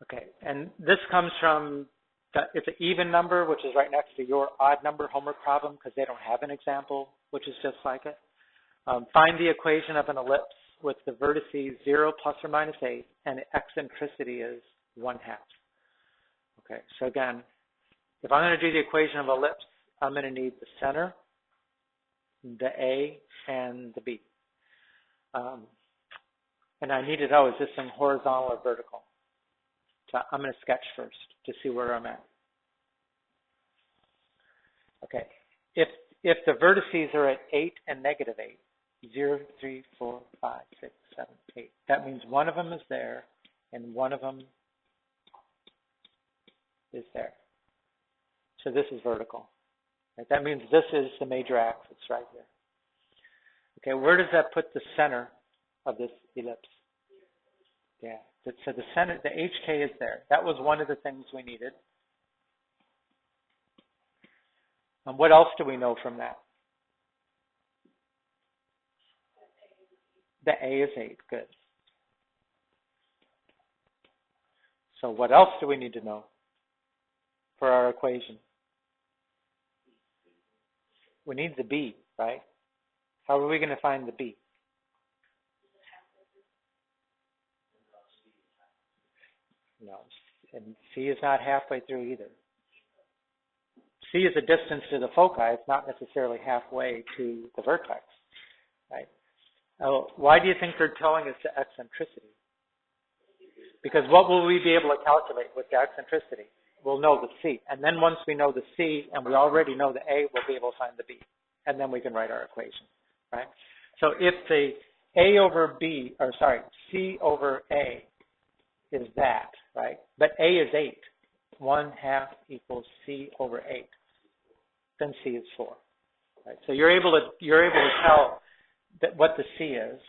Okay, and this comes from, it's an even number, which is right next to your odd number homework problem because they don't have an example, which is just like it. Find the equation of an ellipse with the vertices 0 plus or minus 8 and the eccentricity is 1/2. Okay, so again, if I'm going to do the equation of ellipse, I'm going to need the center, the A, and the B. And I need to know, is this in horizontal or vertical? So I'm going to sketch first to see where I'm at. Okay, if the vertices are at 8 and negative 8, 0, 3, 4, 5, 6, 7, 8, that means one of them is there and one of them is there. So this is vertical. Right? That means this is the major axis right here. Okay, where does that put the center of this ellipse? Yeah, so the center, the HK is there. That was one of the things we needed. What else do we know from that? The A is 8, good. So what else do we need to know for our equation? We need the B, right? How are we going to find the B? No, and C is not halfway through either. C is a distance to the foci. It's not necessarily halfway to the vertex, right? Why do you think they're telling us the eccentricity? Because what will we be able to calculate with the eccentricity? We'll know the C. And then once we know the C and we already know the A, we'll be able to find the B. And then we can write our equation, right? So if the A over B, or sorry, C over A is that, right? But A is 8. 1/2 equals C over 8. Then C is 4. Right? So you're able to tell that what the C is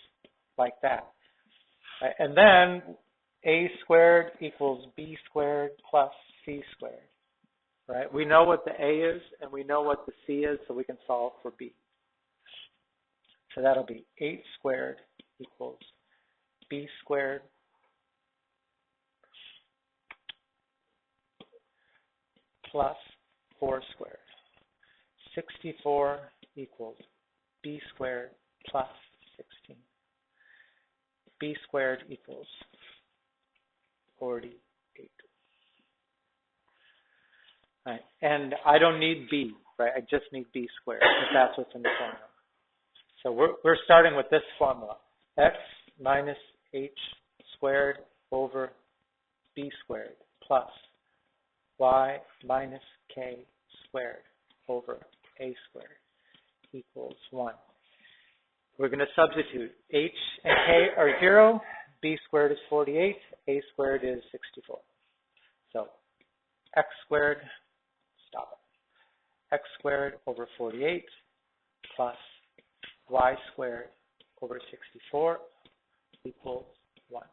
like that. Right? And then A squared equals B squared plus C squared. Right? We know what the A is and we know what the C is, so we can solve for B. So that'll be 8 squared equals B squared plus 4 squared. 64 equals B squared plus 16. B squared equals 48. All right. And I don't need B, right? I just need B squared because that's what's in the formula. So we're starting with this formula. X minus H squared over B squared plus Y minus K squared over A squared equals 1. We're going to substitute. H and K are 0. B squared is 48. A squared is 64. So X squared, stop it. X squared over 48 plus Y squared over 64 equals 1.